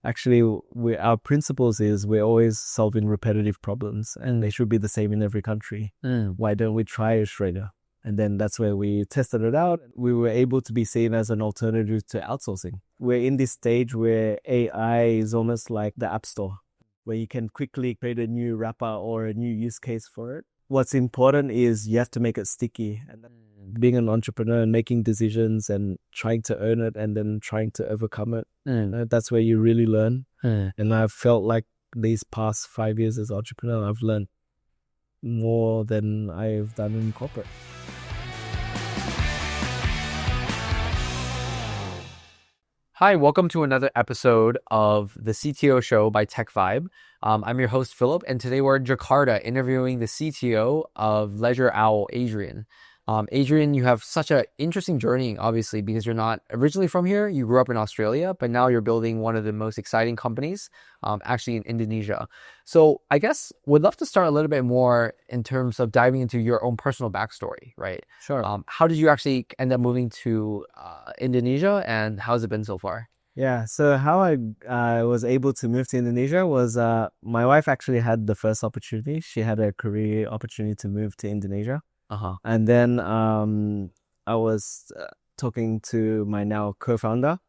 Actually, our principles is we're always solving repetitive problems, and they should be the same in every country. Why don't we try Australia? And then that's where we tested it out. We were able to be seen as an alternative to outsourcing. We're in this stage where AI is almost like the App Store, where you can quickly create a new wrapper or a new use case for it. What's important is you have to make it sticky. And being an entrepreneur and making decisions and trying to earn it and then trying to overcome it, that's where you really learn. And I've felt like these past 5 years as an entrepreneur, I've learned more than I've done in corporate. Hi, welcome to another episode of the CTO show by Tech Vibe. I'm your host, Philip, and today we're in Jakarta interviewing the CTO of Ledgerowl, Adrian. Adrian, you have such an interesting journey, obviously, because you're not originally from here. You grew up in Australia, but now you're building one of the most exciting companies, actually in Indonesia. So I guess would love to start a little bit more in terms of diving into your own personal backstory, right? Sure. How did you actually end up moving to Indonesia, and how's it been so far? Yeah, so how I was able to move to Indonesia was my wife actually had the first opportunity. She had a career opportunity to move to Indonesia. And then I was talking to my now co-founder,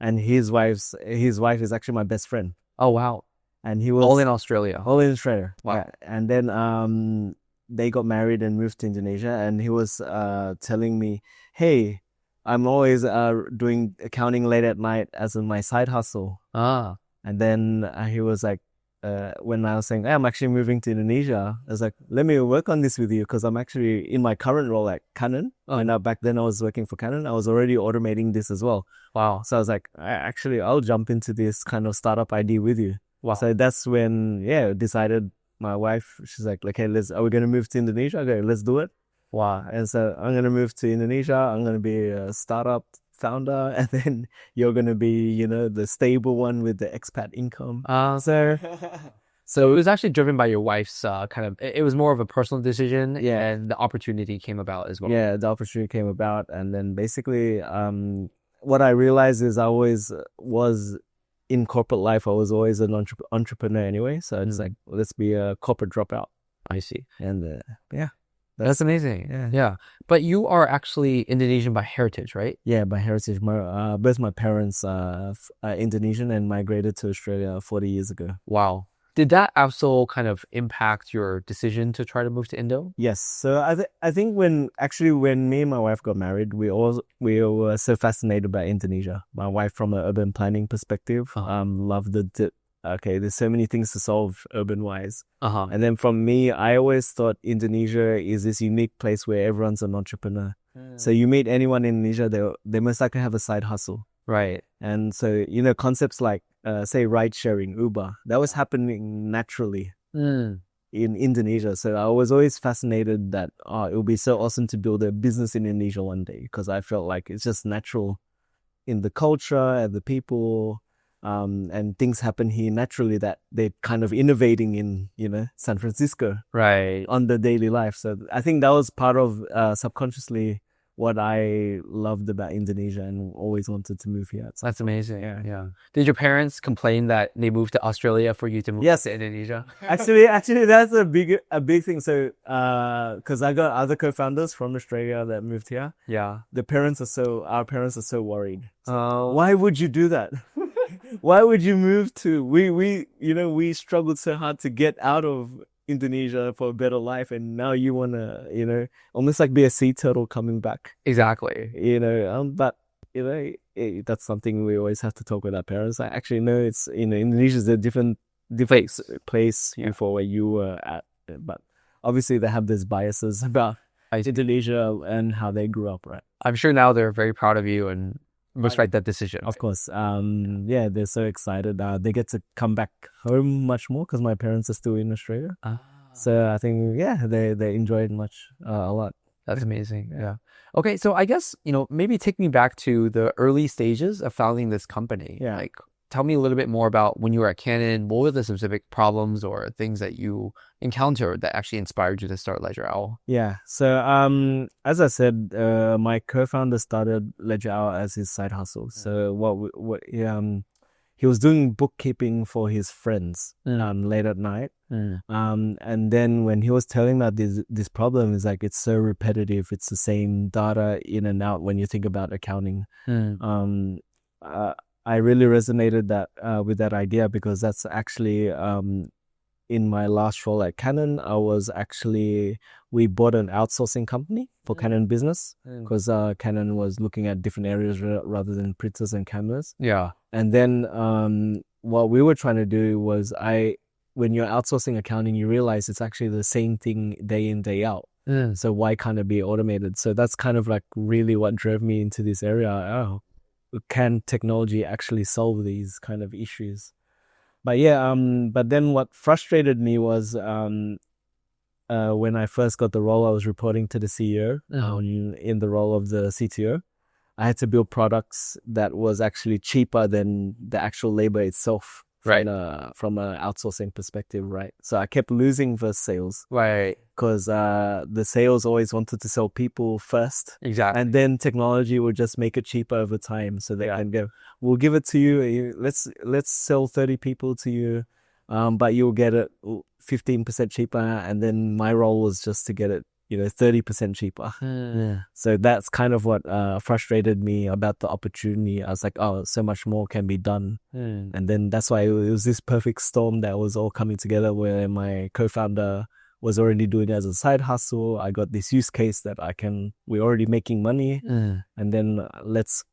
and his wife is actually my best friend. Oh, wow. And he was all in Australia. All in Australia. Wow. Yeah. And then they got married and moved to Indonesia, and he was telling me, hey, I'm always doing accounting late at night as in my side hustle. And then he was like, when I was saying, hey, I'm actually moving to Indonesia, I was like, let me work on this with you, because I'm actually in my current role at Canon. And back then I was working for Canon. I was already automating this as well. Wow. So I was like, I'll jump into this kind of startup idea with you. Wow. So that's when, decided my wife, she's like, hey, are we going to move to Indonesia? Okay, let's do it. Wow. And so I'm going to move to Indonesia. I'm going to be a startup founder, and then you're going to be, the stable one with the expat income. So it was actually driven by your wife's it was more of a personal decision, and the opportunity came about as well. Yeah, the opportunity came about, and then basically what I realized is I always was in corporate life. I was always an entrepreneur anyway, so it's like, let's be a corporate dropout. I see. And that's amazing. Yeah. But you are actually Indonesian by heritage, right? Yeah, by heritage. Both my parents are Indonesian and migrated to Australia 40 years ago. Wow. Did that also kind of impact your decision to try to move to Indo? Yes. So I think when me and my wife got married, we were so fascinated by Indonesia. My wife, from an urban planning perspective, loved there's so many things to solve urban-wise. And then from me, I always thought Indonesia is this unique place where everyone's an entrepreneur. So you meet anyone in Indonesia, they most likely have a side hustle. Right. And so, concepts like, say, ride-sharing, Uber, that was happening naturally in Indonesia. So I was always fascinated that it would be so awesome to build a business in Indonesia one day, because I felt like it's just natural in the culture and the people. And things happen here naturally that they're kind of innovating in, San Francisco, right, on the daily life. So I think that was part of subconsciously what I loved about Indonesia and always wanted to move here. That's amazing. Yeah. Did your parents complain that they moved to Australia for you to move to Indonesia? Actually, that's a big thing. So, because I got other co-founders from Australia that moved here. Yeah. Our parents are so worried. Why would you do that? Why would you move to, we struggled so hard to get out of Indonesia for a better life, and now you want to, almost like be a sea turtle coming back. Exactly. But, that's something we always have to talk with our parents. I actually know it's, Indonesia is a different place for where you were at. But obviously they have these biases about Indonesia and how they grew up, right? I'm sure now they're very proud of you and respect that decision. Of course. They're so excited. They get to come back home much more because my parents are still in Australia. So I think, they enjoy it a lot. That's amazing. Yeah. Okay. So I guess, maybe take me back to the early stages of founding this company. Yeah. Like, tell me a little bit more about when you were at Canon. What were the specific problems or things that you encountered that actually inspired you to start Ledgerowl? Yeah. So, as I said, my co-founder started Ledgerowl as his side hustle. So he he was doing bookkeeping for his friends late at night. And then when he was telling that this problem is like, it's so repetitive, it's the same data in and out when you think about accounting. I really resonated with that idea, because that's actually in my last role at Canon. We bought an outsourcing company for Canon business, because Canon was looking at different areas rather than printers and cameras. Yeah. And then what we were trying to do was, when you're outsourcing accounting, you realize it's actually the same thing day in, day out. So why can't it be automated? So that's kind of like really what drove me into this area. Oh, can technology actually solve these kind of issues? But yeah, but then what frustrated me was when I first got the role, I was reporting to the CEO in the role of the CTO. I had to build products that was actually cheaper than the actual labor itself, from an outsourcing perspective, right? So I kept losing versus sales, Right. because the sales always wanted to sell people first, Exactly. and then technology would just make it cheaper over time. So they can go, we'll give it to you. Let's sell 30 people to you, but you'll get it 15% cheaper. And then my role was just to get it 30% cheaper. So that's kind of what frustrated me about the opportunity. I was like, oh, so much more can be done. And then that's why it was this perfect storm that was all coming together, where my co-founder was already doing it as a side hustle. I got this use case that we're already making money. And then let's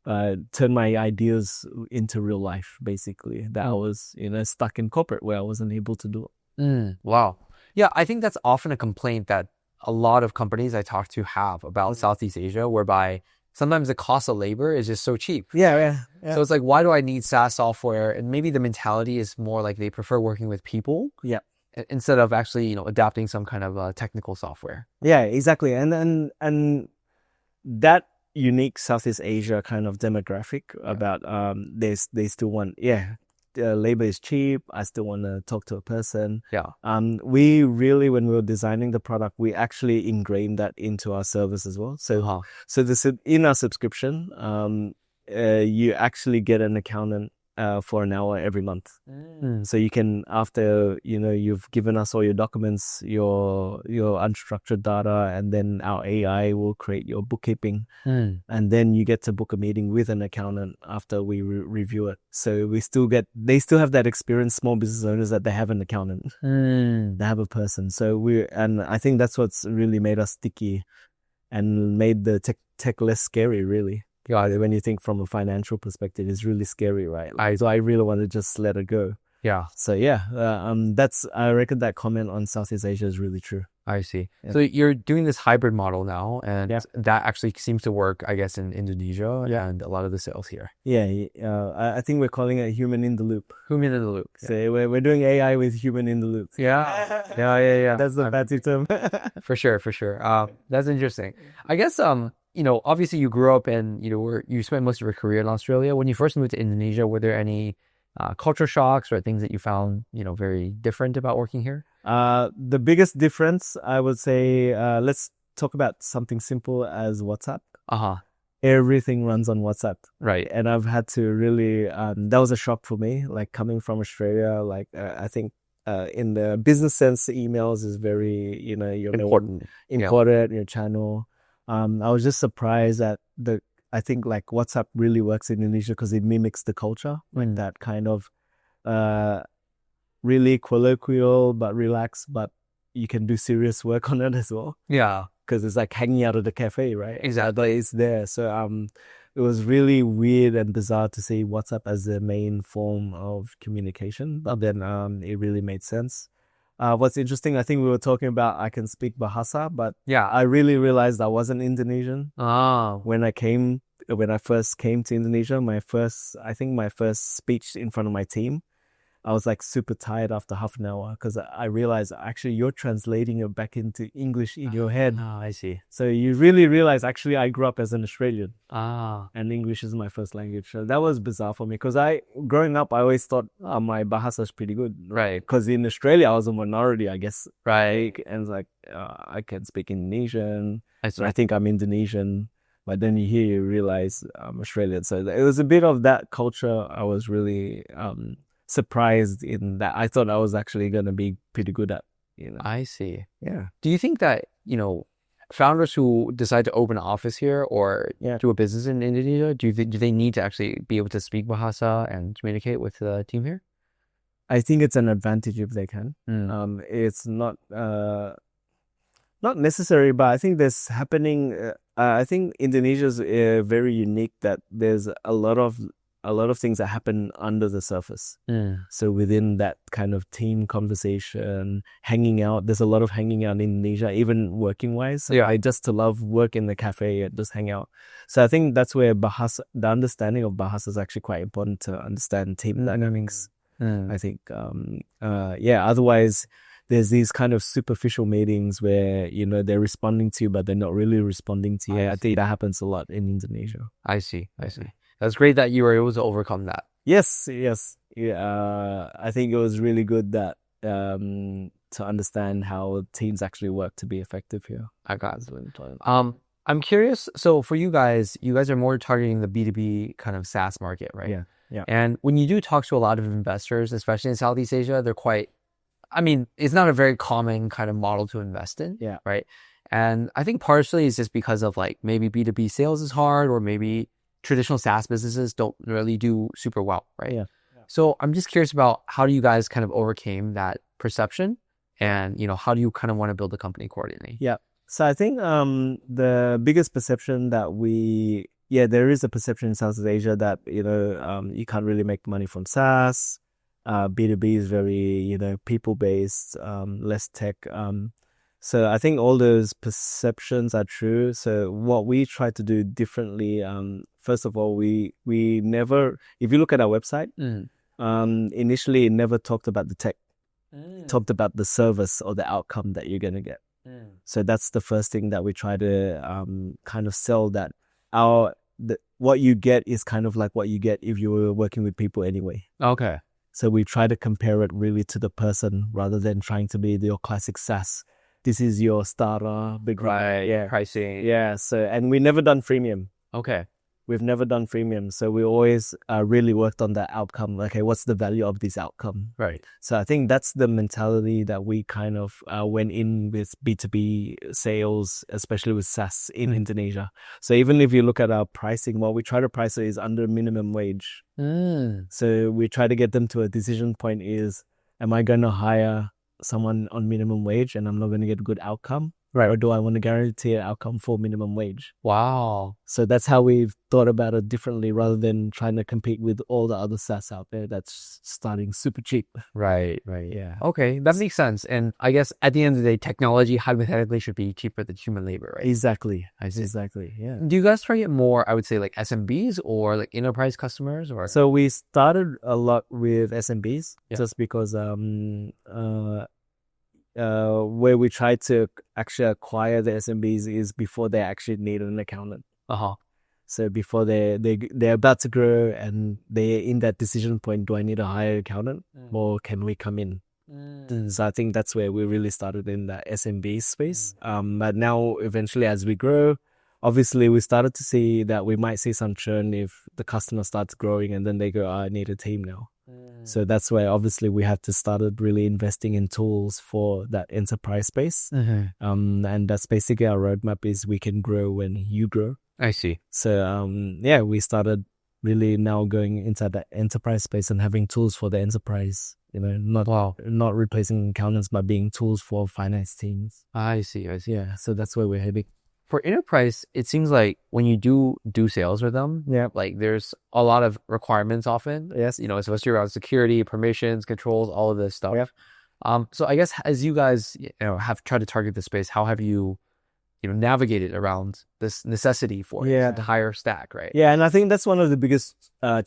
turn my ideas into real life, basically. That I was, stuck in corporate where I wasn't able to do it. Wow. Yeah, I think that's often a complaint that a lot of companies I talk to have about Southeast Asia, whereby sometimes the cost of labor is just so cheap. Yeah. So it's like, why do I need SaaS software? And maybe the mentality is more like they prefer working with people. Yeah. Instead of actually, adapting some kind of technical software. Yeah, exactly. And that unique Southeast Asia kind of demographic about they still want, labor is cheap. I still want to talk to a person. Yeah. We really, when we were designing the product, we actually ingrained that into our service as well. So, in our subscription, you actually get an accountant for an hour every month. So you can, after you've given us all your documents, your unstructured data, and then our AI will create your bookkeeping, and then you get to book a meeting with an accountant after we review it. So they still have that experience, small business owners, that they have an accountant, they have a person. So and I think that's what's really made us sticky and made the tech less scary, really. Yeah, when you think from a financial perspective, it's really scary, right? So I really want to just let it go. Yeah. So I reckon that comment on Southeast Asia is really true. I see. Yeah. So you're doing this hybrid model now, and that actually seems to work, I guess, in Indonesia and a lot of the sales here. Yeah. I think we're calling it human in the loop. Human in the loop. Yeah. So we're doing AI with human in the loop. Yeah. That's the fancy term. For sure. That's interesting. I guess, obviously you grew up and, you spent most of your career in Australia. When you first moved to Indonesia, were there any culture shocks or things that you found, very different about working here? The biggest difference, I would say, let's talk about something simple as WhatsApp. Everything runs on WhatsApp. Right. And I've had to really, that was a shock for me, like coming from Australia. Like, I think in the business sense, emails is very, you're important, your channel. I was just surprised at I think like WhatsApp really works in Indonesia because it mimics the culture, like that kind of really colloquial but relaxed, but you can do serious work on it as well. Yeah. Because it's like hanging out at a cafe, right? Exactly. It's there. So it was really weird and bizarre to see WhatsApp as the main form of communication, but then it really made sense. What's interesting, I think we were talking about I can speak Bahasa, but I really realized I wasn't Indonesian. When I first came to Indonesia, my first speech in front of my team, I was like super tired after half an hour because I realized actually you're translating it back into English in your head. Oh, I see. So you really realize actually I grew up as an Australian. And English is my first language. So that was bizarre for me because growing up, I always thought my Bahasa is pretty good. Right. Because in Australia, I was a minority, I guess. Right. And it's like, I can speak Indonesian. I see. I think I'm Indonesian. but then you realize I'm Australian. So it was a bit of that culture. I was really surprised in that. I thought I was actually going to be pretty good at, I see. Yeah. Do you think that, founders who decide to open an office here or do a business in Indonesia, do they need to actually be able to speak Bahasa and communicate with the team here? I think it's an advantage if they can. It's not necessary, but I think there's happening. I think Indonesia is very unique that there's a lot of things that happen under the surface. So within that kind of team conversation, hanging out, there's a lot of hanging out in Indonesia, even working wise. Yeah. I just to love work in the cafe and just hang out. So I think that's where Bahasa, the understanding of Bahasa is actually quite important to understand team dynamics. I think, otherwise there's these kind of superficial meetings where, they're responding to you, but they're not really responding to you. I think that happens a lot in Indonesia. I see. That's great that you were able to overcome that. Yes. Yeah, I think it was really good that to understand how teams actually work to be effective here. I got it. I'm curious. So for you guys are more targeting the B2B kind of SaaS market, right? Yeah. And when you do talk to a lot of investors, especially in Southeast Asia, they're quite, it's not a very common kind of model to invest in. Yeah. Right. And I think partially it's just because of like maybe B2B sales is hard, or maybe traditional SaaS businesses don't really do super well. Right. Yeah. So I'm just curious about how do you guys kind of overcame that perception, and, how do you kind of want to build a company accordingly? Yeah. So I think the biggest perception that there is a perception in Southeast Asia that, you can't really make money from SaaS. B2B is very, people-based, less tech. So I think all those perceptions are true. So what we try to do differently, first of all, we never, if you look at our website, initially it never talked about the tech. Talked about the service or the outcome that you're going to get. So that's the first thing that we try to kind of sell, that what you get is kind of like what you get if you were working with people anyway. Okay. So we try to compare it really to the person rather than trying to be your classic SaaS. This is your starter, big pricing. Yeah. So, and we never done freemium. Okay. We've never done freemium. So we always really worked on that outcome. Okay, what's the value of this outcome? Right. So I think that's the mentality that we kind of went in with B2B sales, especially with SaaS in Indonesia. So even if you look at our pricing, what we try to price it is under minimum wage. So we try to get them to a decision point is, am I going to hire someone on minimum wage and I'm not going to get a good outcome? Right. Or do I want to guarantee an outcome for minimum wage? Wow. So that's how we've thought about it differently, rather than trying to compete with all the other SaaS out there that's starting super cheap. Right. Yeah. Okay, that makes sense. And I guess at the end of the day, technology hypothetically should be cheaper than human labor, right? Exactly. I see. Exactly. Yeah. Do you guys target more, I would say, like SMBs or like enterprise customers? Or So we started a lot with SMBs just because where we try to actually acquire the SMBs is before they actually need an accountant. So before they're about to grow and they're in that decision point, do I need to hire an accountant or can we come in? So I think that's where we really started in the SMB space. But now eventually as we grow, obviously we started to see that we might see some churn if the customer starts growing and then they go, I need a team now. So that's where obviously we have to started really investing in tools for that enterprise space. And that's basically our roadmap is we can grow when you grow. I see. So we started really now going into the enterprise space and having tools for the enterprise, not replacing accountants, but being tools for finance teams. I see. Yeah, so that's where we're heading. For enterprise, it seems like when you do sales with them, like there's a lot of requirements often. Yes. Especially around security, permissions, controls, all of this stuff. So I guess as you guys have tried to target the space, how have you navigated around this necessity for it to hire stack, right? Yeah, and I think that's one of the biggest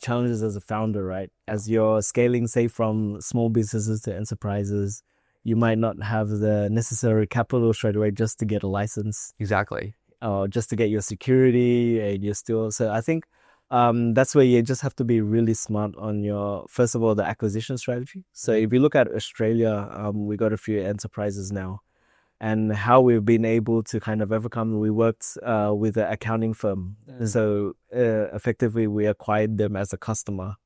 challenges as a founder, right? As you're scaling, say, from small businesses to enterprises, you might not have the necessary capital straight away just to get a license. Exactly. Or just to get your security, and you're still... So I think that's where you just have to be really smart on your, first of all, the acquisition strategy. So if you look at Australia, we got a few enterprises now. And how we've been able to kind of overcome, we worked with an accounting firm. So effectively, we acquired them as a customer.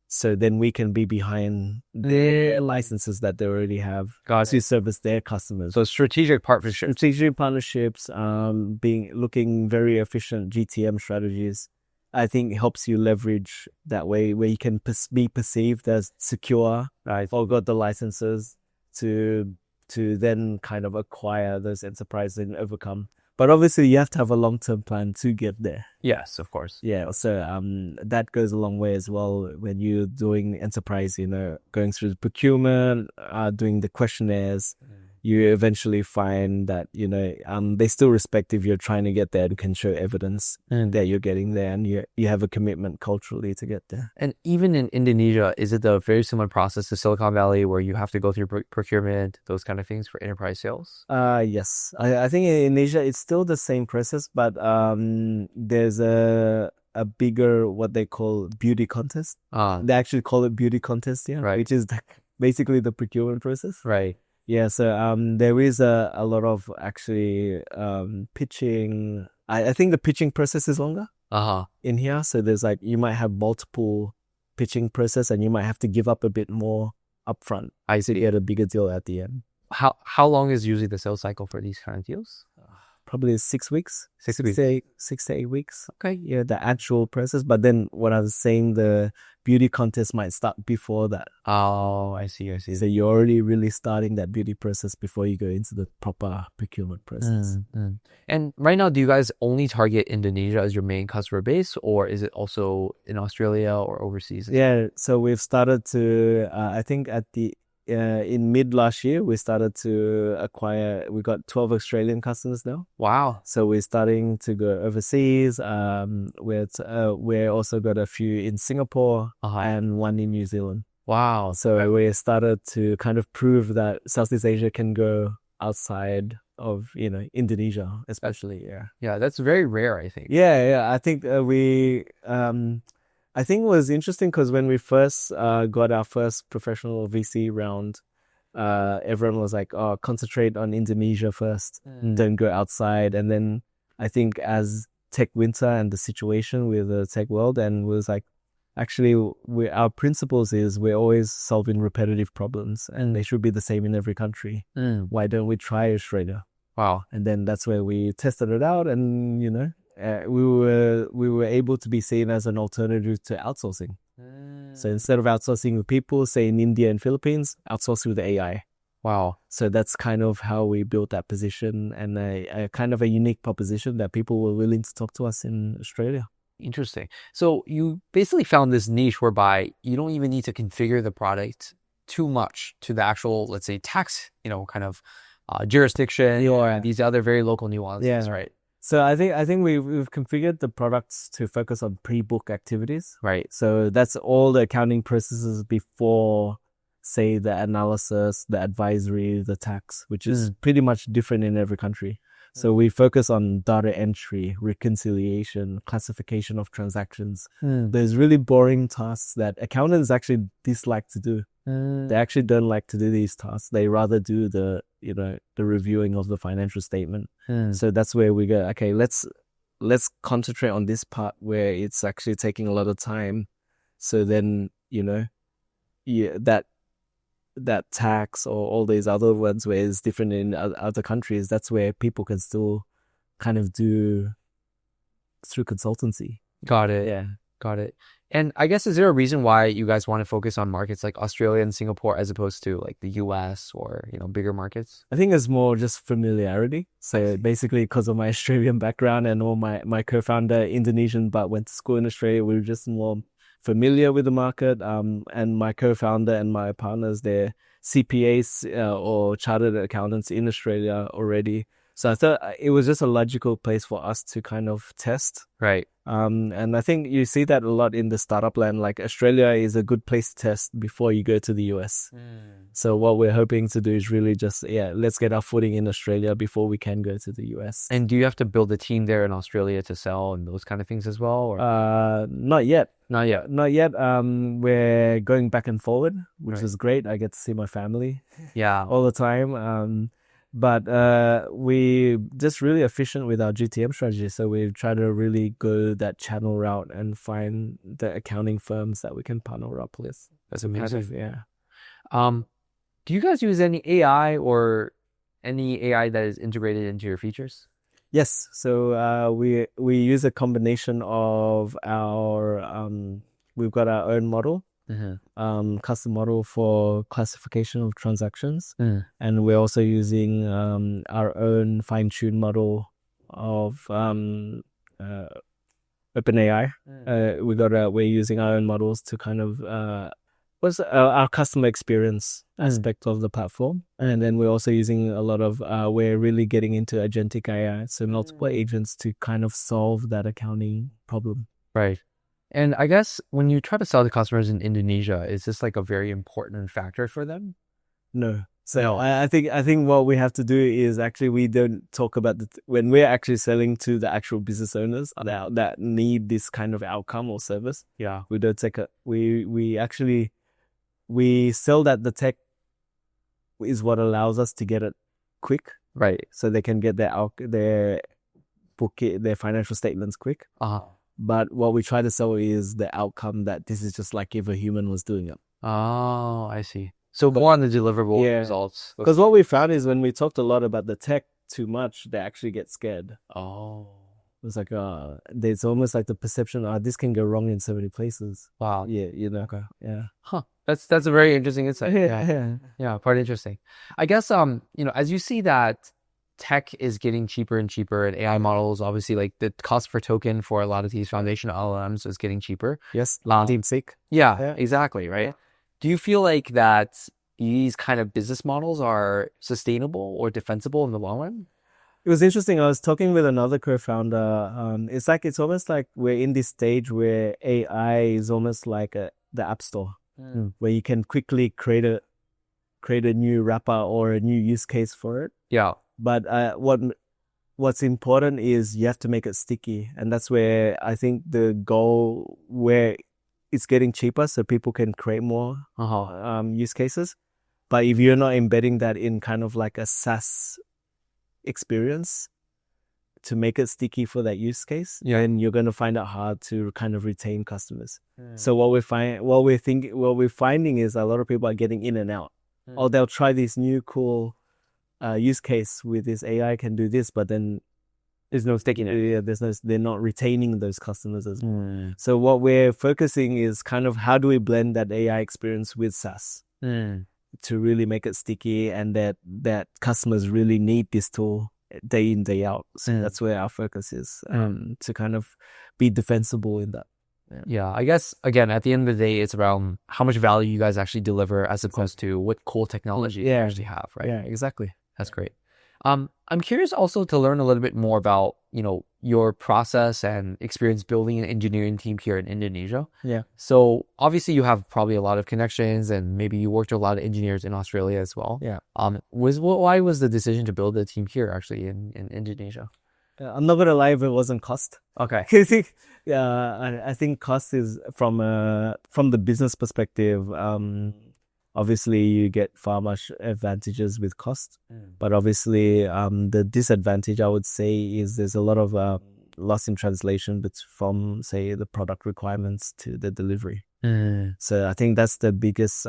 So then we can be behind their licenses that they already have to service their customers. So strategic partnerships. Strategic partnerships, looking very efficient GTM strategies. I think it helps you leverage that way where you can be perceived as secure, or got the licenses to then kind of acquire those enterprises and overcome. But obviously you have to have a long-term plan to get there. Yes, of course. Yeah. So that goes a long way as well when you're doing enterprise, going through the procurement, doing the questionnaires. You eventually find that, they still respect if you're trying to get there and can show evidence that you're getting there and you have a commitment culturally to get there. And even in Indonesia, is it a very similar process to Silicon Valley where you have to go through procurement, those kind of things for enterprise sales? Yes. I think in Indonesia, it's still the same process, but there's a bigger, what they call beauty contest. They actually call it beauty contest, which is basically the procurement process. Right. Yeah, so there is a lot of actually pitching. I think the pitching process is longer in here. So there's you might have multiple pitching process and you might have to give up a bit more upfront. I see, get a bigger deal at the end. How long is usually the sales cycle for these kind of deals? Probably 6 weeks. 6 weeks. 6 to 8 weeks. Okay. Yeah, the actual process. But then what I was saying, the beauty contest might start before that. Oh, I see. So you're already really starting that beauty process before you go into the proper procurement process. And right now, do you guys only target Indonesia as your main customer base, or is it also in Australia or overseas? Yeah, so we've started to, I think in mid last year, we started to acquire, we got 12 Australian customers now. Wow. So we're starting to go overseas. We're also got a few in Singapore and one in New Zealand. Wow. So we started to kind of prove that Southeast Asia can go outside of, Indonesia, especially. Yeah, that's very rare, I think. Yeah. I think I think it was interesting because when we first got our first professional VC round, everyone was like, "Oh, concentrate on Indonesia first, don't go outside." And then I think as tech winter and the situation with the tech world, and was like, actually, our principles is we're always solving repetitive problems, and they should be the same in every country. Why don't we try Australia? Wow! And then that's where we tested it out, and we were able to be seen as an alternative to outsourcing. So instead of outsourcing with people, say in India and Philippines, outsource with AI. Wow. So that's kind of how we built that position, and a kind of a unique proposition that people were willing to talk to us in Australia. Interesting. So you basically found this niche whereby you don't even need to configure the product too much to the actual, let's say, tax, kind of jurisdiction, or these other very local nuances, right? So I think we've configured the products to focus on pre-book activities. Right. So that's all the accounting processes before, say, the analysis, the advisory, the tax, which is pretty much different in every country. So we focus on data entry, reconciliation, classification of transactions. There's really boring tasks that accountants actually dislike to do. They actually don't like to do these tasks. They rather do the reviewing of the financial statement. So that's where we go, okay, let's concentrate on this part where it's actually taking a lot of time. So then, that tax or all these other ones where it's different in other countries, that's where people can still kind of do through consultancy. Got it. Yeah. Got it. And I guess, is there a reason why you guys want to focus on markets like Australia and Singapore as opposed to like the US or, bigger markets? I think it's more just familiarity. So basically because of my Australian background and all my co-founder Indonesian, but went to school in Australia, we were just more familiar with the market. And my co-founder and my partners, they're CPAs or chartered accountants in Australia already. So I thought it was just a logical place for us to kind of test. Right. And I think you see that a lot in the startup land. Like Australia is a good place to test before you go to the US. So what we're hoping to do is really just, let's get our footing in Australia before we can go to the US. And do you have to build a team there in Australia to sell and those kind of things as well? Or? Not yet. Not yet. Not yet. We're going back and forward, which is great. I get to see my family all the time. But we just really efficient with our GTM strategy. So we try to really go that channel route and find the accounting firms that we can partner up with. That's amazing. Yeah. Do you guys use any AI or any AI that is integrated into your features? Yes. So we use a combination of our we've got our own model, custom model for classification of transactions, and we're also using our own fine-tuned model of OpenAI. We're using our own models to kind of what's our customer experience aspect of the platform, and then we're also using a lot of we're really getting into agentic AI, so multiple agents to kind of solve that accounting problem. Right. And I guess when you try to sell to customers in Indonesia, is this like a very important factor for them? No. So I think what we have to do is actually we don't talk about when we're actually selling to the actual business owners that need this kind of outcome or service. Yeah. We don't take a we sell that the tech is what allows us to get it quick, right? So they can get their financial statements quick. But what we try to sell is the outcome that this is just like if a human was doing it. Oh, I see. So more on the deliverable results. Because what we found is when we talked a lot about the tech too much, they actually get scared. Oh. It's like there's almost like the perception this can go wrong in so many places. Wow. Yeah, Okay. Yeah. Huh. That's a very interesting insight. Yeah, quite interesting. I guess as you see that tech is getting cheaper and cheaper, and AI models, obviously, like the cost per token for a lot of these foundational LLMs is getting cheaper. Yes. DeepSeek. Yeah, exactly. Right. Do you feel like that these kind of business models are sustainable or defensible in the long run? It was interesting. I was talking with another co-founder. It's almost like we're in this stage where AI is almost like the App Store, where you can quickly create a new wrapper or a new use case for it. Yeah. But what's important is you have to make it sticky, and that's where I think the goal where it's getting cheaper, so people can create more use cases. But if you're not embedding that in kind of like a SaaS experience to make it sticky for that use case, then you're going to find it hard to kind of retain customers. So what we're finding is a lot of people are getting in and out. Or they'll try this new cool use case with this AI can do this, but then there's no stickiness. Yeah, they're not retaining those customers as well. So what we're focusing is kind of how do we blend that AI experience with SaaS to really make it sticky, and that customers really need this tool day in, day out. So that's where our focus is, to kind of be defensible in that. Yeah, I guess, again, at the end of the day, it's around how much value you guys actually deliver as opposed to what cool technology you actually have, right? Yeah, exactly. That's great. I'm curious also to learn a little bit more about, your process and experience building an engineering team here in Indonesia. Yeah. So obviously you have probably a lot of connections, and maybe you worked with a lot of engineers in Australia as well. Yeah. Why was the decision to build a team here actually in Indonesia? I'm not gonna lie, if it wasn't cost. Okay. I think cost is from the business perspective. Obviously, you get far much advantages with cost, but obviously, the disadvantage I would say is there's a lot of loss in translation from, say, the product requirements to the delivery. So I think that's the biggest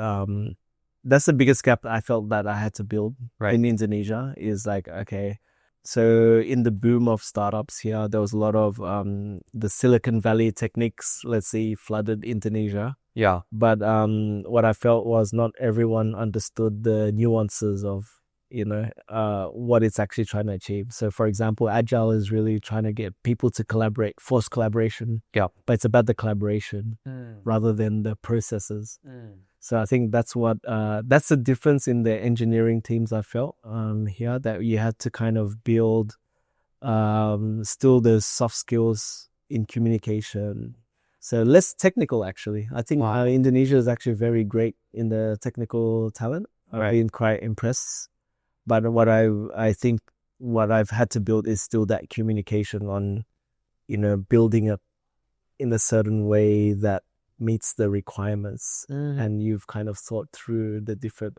gap I felt that I had to build in Indonesia. Is like, okay, so in the boom of startups here, there was a lot of the Silicon Valley techniques, let's say, flooded Indonesia. Yeah. But what I felt was not everyone understood the nuances of, what it's actually trying to achieve. So, for example, Agile is really trying to get people to collaborate, force collaboration. Yeah. But it's about the collaboration rather than the processes. So I think that's the difference in the engineering teams I felt here, that you had to kind of build still the soft skills in communication. So less technical, actually. I think Indonesia is actually very great in the technical talent. I've been quite impressed. But what I think what I've had to build is still that communication on, building up in a certain way that meets the requirements, and you've kind of thought through the different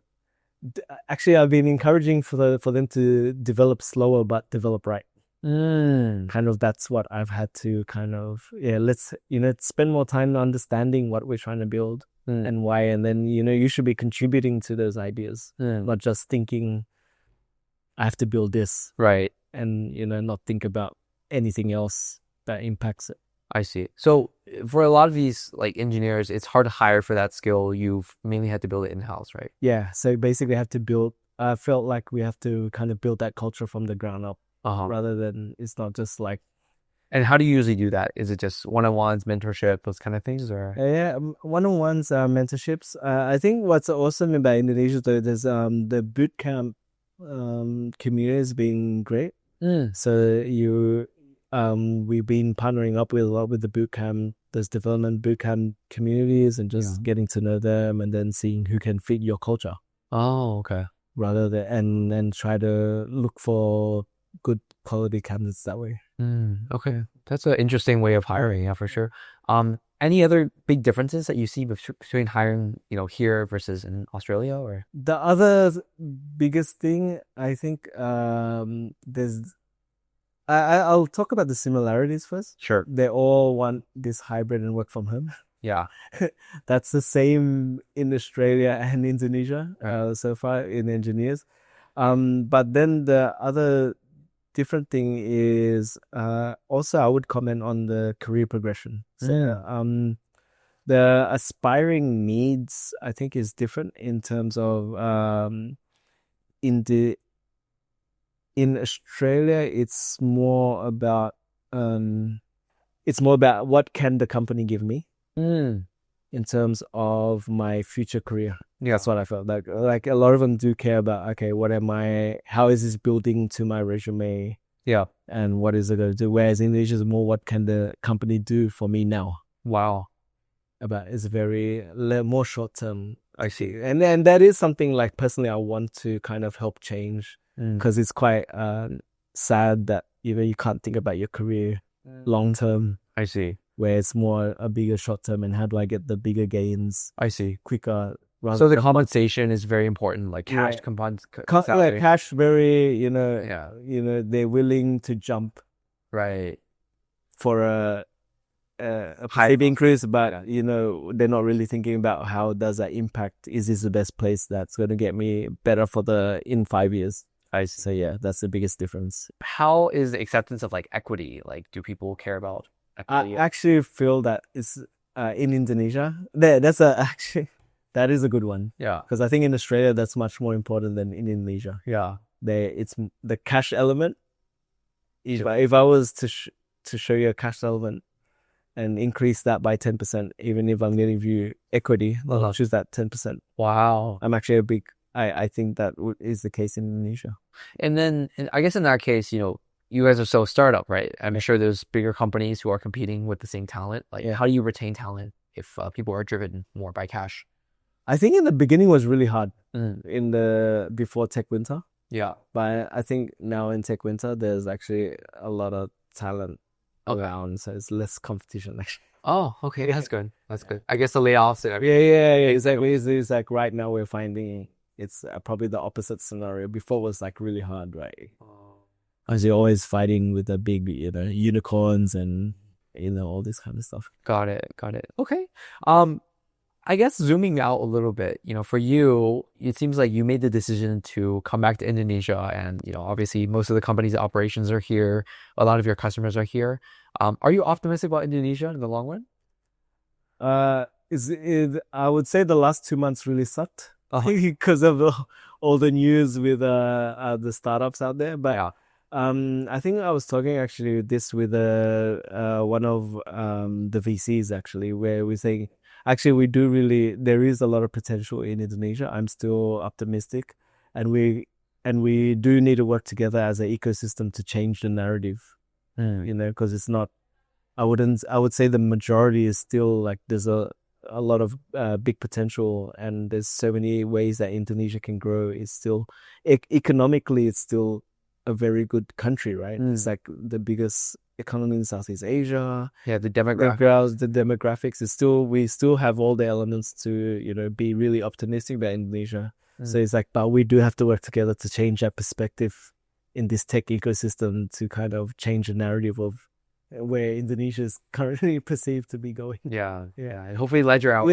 Actually, I've been encouraging for them to develop slower but develop right. Kind of that's what I've had to kind of let's spend more time understanding what we're trying to build and why, and then you should be contributing to those ideas, not just thinking I have to build this, right, and not think about anything else that impacts it. I see. So for a lot of these like engineers, it's hard to hire for that skill. You've mainly had to build it in-house, right? Yeah, so basically have to build. I felt like we have to kind of build that culture from the ground up, rather than it's not just like. And how do you usually do that? Is it just one-on-ones, mentorship, those kind of things, or? Yeah, one-on-ones, mentorships. I think what's awesome about Indonesia though, there's the bootcamp community has been great. So we've been partnering up with a lot with the bootcamp, those development bootcamp communities, and just getting to know them, and then seeing who can fit your culture. Oh, okay. Rather than and try to look for good quality candidates that way. Okay, that's an interesting way of hiring, yeah, for sure. Any other big differences that you see between hiring, here versus in Australia, or? The other biggest thing, I think, there's. I'll talk about the similarities first. Sure. They all want this hybrid and work from home. Yeah. That's the same in Australia and Indonesia so far in engineers. But then the other different thing is also I would comment on the career progression. So the aspiring needs, I think, is different in terms of in Australia, it's more about what can the company give me in terms of my future career. Yeah, that's what I felt like a lot of them do care about. Okay, how is this building to my resume? Yeah, and what is it going to do? Whereas English is more, what can the company do for me now? Wow, it's very more short term. I see, and that is something like personally I want to kind of help change. Because it's quite sad that you can't think about your career long term. I see. Where it's more a bigger short term, and how do I get the bigger gains? I see. Quicker. So the compensation is very important, like cash salary. Cash very they're willing to jump right for a high increase, but they're not really thinking about how does that impact. Is this the best place that's going to get me better in 5 years? I see. So yeah, that's the biggest difference. How is the acceptance of like equity? Like, do people care about equity? I actually feel that it's in Indonesia. That is a good one. Yeah, because I think in Australia that's much more important than in Indonesia. Yeah, it's the cash element. If I was to show you a cash element and increase that by 10%, even if I'm giving you equity, I'll choose that 10%. Wow, I'm actually a big. I think that is the case in Indonesia. And then I guess in that case, you guys are so startup, right? I'm sure there's bigger companies who are competing with the same talent. Like, how do you retain talent if people are driven more by cash? I think in the beginning was really hard before Tech Winter. Yeah. But I think now in Tech Winter, there's actually a lot of talent around, so it's less competition actually. Oh, okay. That's good. That's good. I guess the layoffs and everything. Yeah, exactly. It's like right now we're finding it's probably the opposite scenario. Before it was like really hard, right? Because you're always fighting with the big, unicorns and, all this kind of stuff. Got it. Okay. I guess zooming out a little bit, for you, it seems like you made the decision to come back to Indonesia, and, obviously most of the company's operations are here. A lot of your customers are here. Are you optimistic about Indonesia in the long run? I would say the last 2 months really sucked because of all the news with the startups out there. But I think I was talking actually this with one of the VCs actually, where we're saying actually there is a lot of potential in Indonesia. I'm still optimistic, and we do need to work together as an ecosystem to change the narrative. Because it's not. I would say the majority is still like there's a lot of big potential, and there's so many ways that Indonesia can grow. It's still economically, it's still a very good country, right? It's like the biggest economy in Southeast Asia. Yeah, the demographics. The demographics is still, we still have all the elements to, be really optimistic about Indonesia. So it's like, but we do have to work together to change that perspective in this tech ecosystem to kind of change the narrative of where Indonesia is currently perceived to be going. Yeah. And hopefully Ledgerowl.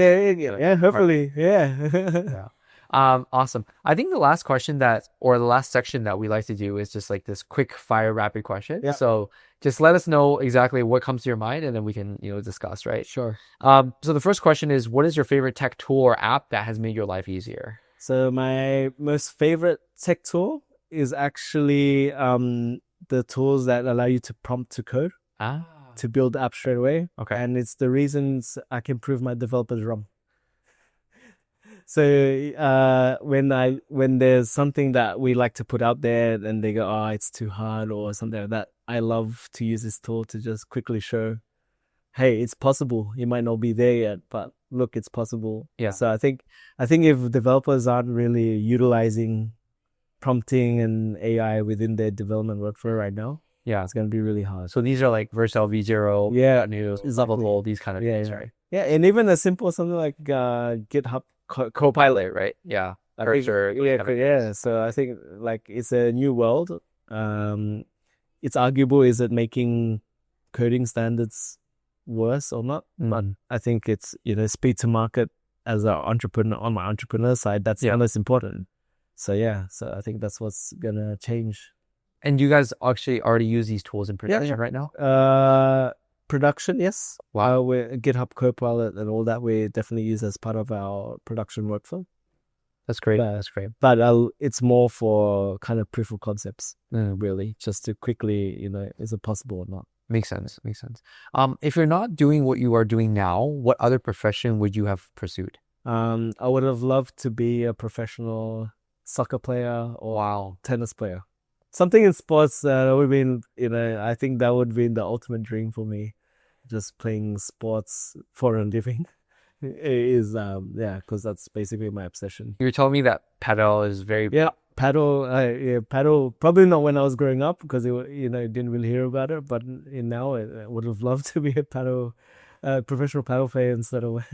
Yeah, hopefully. Yeah. Yeah. Awesome. I think the last question the last section that we like to do is just like this quick fire rapid question. Yeah. So just let us know exactly what comes to your mind and then we can, discuss, right? Sure. So the first question is, what is your favorite tech tool or app that has made your life easier? So my most favorite tech tool is actually the tools that allow you to prompt to code to build the app straight away. Okay. And it's the reasons I can prove my developers wrong. So when there's something that we like to put out there and they go, oh, it's too hard or something like that, I love to use this tool to just quickly show, hey, it's possible. You might not be there yet, but look, it's possible. Yeah. So I think if developers aren't really utilizing prompting and AI within their development workflow right now, it's going to be really hard. So these are like Vercel V0, Lovable, these kind of things, right? Yeah, and even a simple something like GitHub Copilot, right? Yeah. So I think like it's a new world. It's arguable, is it making coding standards worse or not? But I think it's, speed to market as an entrepreneur on my entrepreneur side, that's the most important. So I think that's what's gonna change. And you guys actually already use these tools in production right now? Production, yes. Wow. GitHub Copilot and all that we definitely use as part of our production workflow. That's great. But it's more for kind of proof of concepts, really, just to quickly, is it possible or not? Makes sense. If you're not doing what you are doing now, what other profession would you have pursued? I would have loved to be a professional soccer player or tennis player. Something in sports that would have been, I think that would be the ultimate dream for me. Just playing sports for a living is, because that's basically my obsession. You're telling me that paddle is very... Yeah, paddle, probably not when I was growing up because, didn't really hear about it. But now I would have loved to be a professional paddle player instead of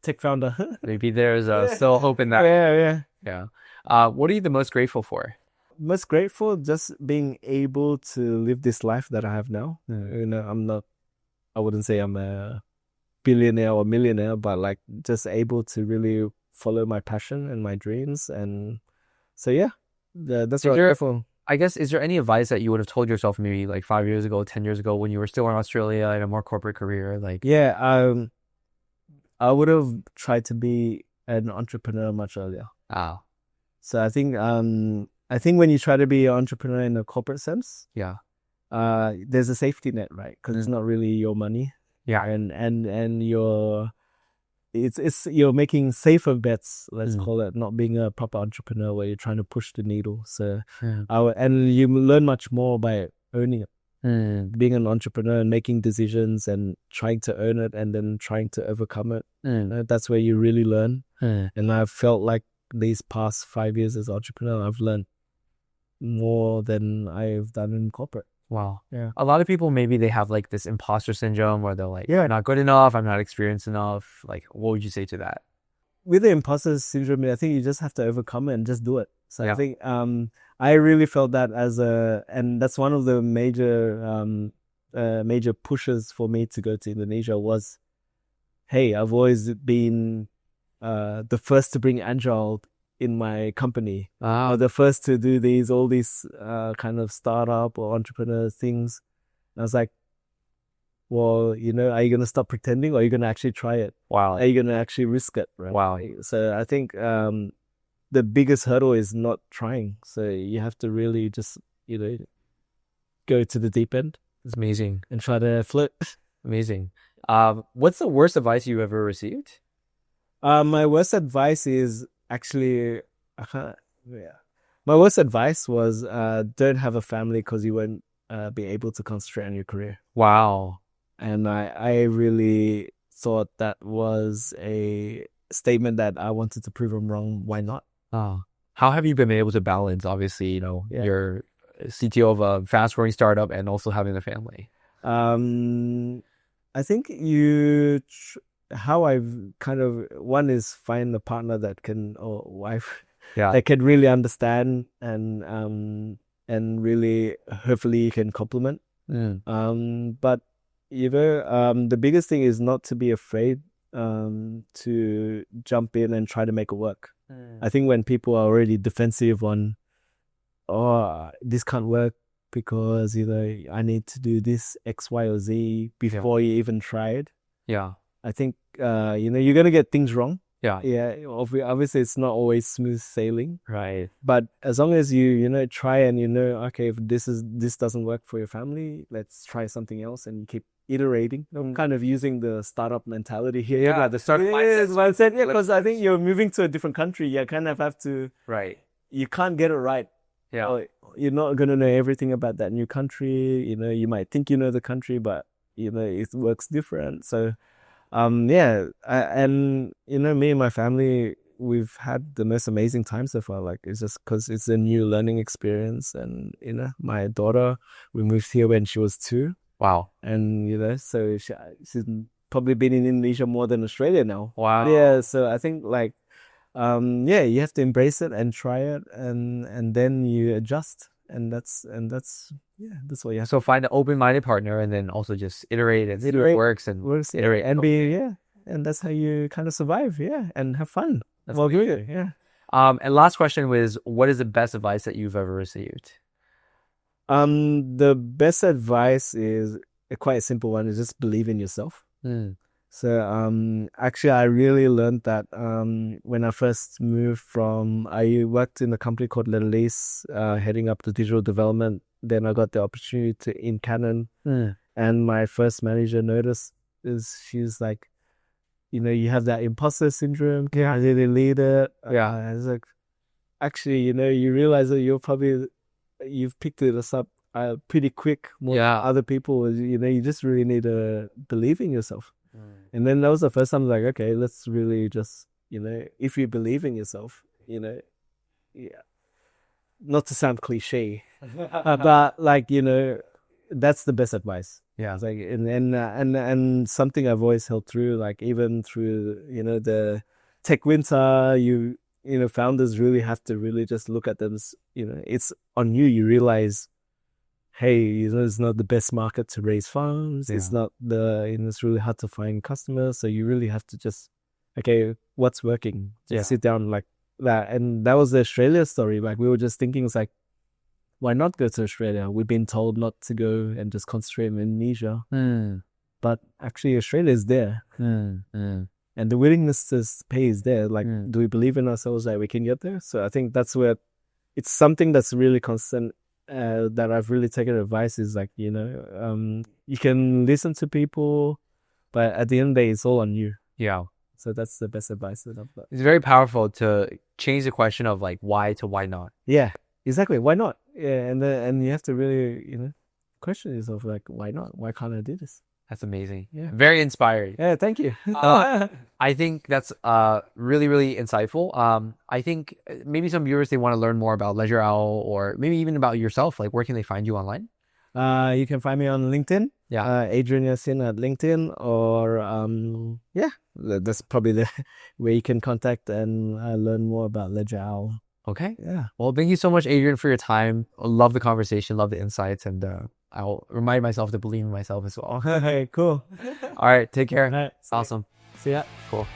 tech founder. Maybe there's still hope in that. Yeah. What are you the most grateful for? Most grateful just being able to live this life that I have now. I wouldn't say I'm a billionaire or millionaire, but like just able to really follow my passion and my dreams. And so, that's what I'm grateful. I guess, is there any advice that you would have told yourself maybe like 5 years ago, 10 years ago when you were still in Australia in a more corporate career? I would have tried to be an entrepreneur much earlier. So I think when you try to be an entrepreneur in a corporate sense, there's a safety net, right? Because it's not really your money. And you're making safer bets, let's call it, not being a proper entrepreneur where you're trying to push the needle. So and you learn much more by owning it. Being an entrepreneur and making decisions and trying to earn it and then trying to overcome it. That's where you really learn. And I've felt like these past 5 years as an entrepreneur, I've learned more than I've done in corporate. Wow. Yeah. A lot of people, maybe they have like this imposter syndrome where they're like, not good enough, I'm not experienced enough. Like, what would you say to that? With the imposter syndrome, I think you just have to overcome it and just do it. So I think I really felt that and that's one of the major pushes for me to go to Indonesia was, hey, I've always been the first to bring Agile in my company, or the first to do all these kind of startup or entrepreneur things. And I was like, well, are you going to stop pretending or are you going to actually try it? Wow. Are you going to actually risk it? Right? Wow. So I think the biggest hurdle is not trying. So you have to really just, go to the deep end. It's amazing. And try to float. Amazing. What's the worst advice you ever received? My worst advice is actually, my worst advice was don't have a family because you won't be able to concentrate on your career. Wow. And I really thought that was a statement that I wanted to prove them wrong. Why not? How have you been able to balance, obviously, you're CTO of a fast growing startup and also having a family? I think how I've kind of, one is find a partner that can, or wife Yeah. that can really understand and really hopefully can complement. But the biggest thing is not to be afraid to jump in and try to make it work. I think when people are already defensive on, oh, this can't work because I need to do this X, Y, or Z before you even tried. Yeah. I think you're gonna get things wrong. Yeah. Yeah. Obviously, it's not always smooth sailing. Right. But as long as you try and okay, if this doesn't work for your family, let's try something else, and you keep iterating. I'm kind of using the startup mentality here. Yeah, the startup mindset. Yeah, because I think you're moving to a different country. You kind of have to. Right. You can't get it right. Yeah. You're not gonna know everything about that new country. You might think you know the country, but it works different. So. Me and my family, we've had the most amazing time so far. Like, it's just because it's a new learning experience. And my daughter, we moved here when she was 2. Wow. And so she's probably been in Indonesia more than Australia now. Wow. Yeah. So I think you have to embrace it and try it, and then you adjust. And that's what you have. So find an open-minded partner, and then also just iterate and see what works and iterate and and that's how you kind of survive, and have fun. That's well, good, yeah. And last question was, what is the best advice that you've ever received? The best advice is quite a simple one: is just believe in yourself. So actually, I really learned that when I first moved I worked in a company called Ledgerowl, heading up the digital development. Then I got the opportunity in Canon, and my first manager noticed she's like, you have that imposter syndrome. Can I really lead it? I was like, actually, you realize that you've picked it up pretty quick more than other people. You just really need to believe in yourself. And then that was the first time, like, okay, let's really just, if you believe in yourself, not to sound cliche, but like, that's the best advice. Yeah. It's like, and something I've always held through, like even through, the tech winter, founders really have to really just look at them, it's on you. You realize, hey, it's not the best market to raise funds. It's not it's really hard to find customers. So you really have to just, okay, what's working? Just sit down like that. And that was the Australia story. Like, we were just thinking, it's like, why not go to Australia? We've been told not to go and just concentrate in Indonesia. But actually, Australia is there. And the willingness to pay is there. Like, do we believe in ourselves that we can get there? So I think that's where it's something that's really constant. That I've really taken advice is like, you can listen to people, but at the end of the day, it's all on you. Yeah. So that's the best advice that I've got. It's very powerful to change the question of like why to why not. Yeah, exactly. Why not? Yeah, and you have to really, question yourself, like, why not? Why can't I do this? That's amazing. Yeah. Very inspiring. Yeah, thank you. I think that's really, really insightful. I think maybe some viewers, they want to learn more about Ledgerowl, or maybe even about yourself. Like, where can they find you online? You can find me on LinkedIn. Yeah. Adrian Yasin at LinkedIn, or that's probably the way you can contact and learn more about Ledgerowl. Okay. Yeah. Well, thank you so much, Adrian, for your time. Love the conversation, love the insights, and I'll remind myself to believe in myself as well. Okay, cool. All right, take care. All right, awesome. See ya. Cool.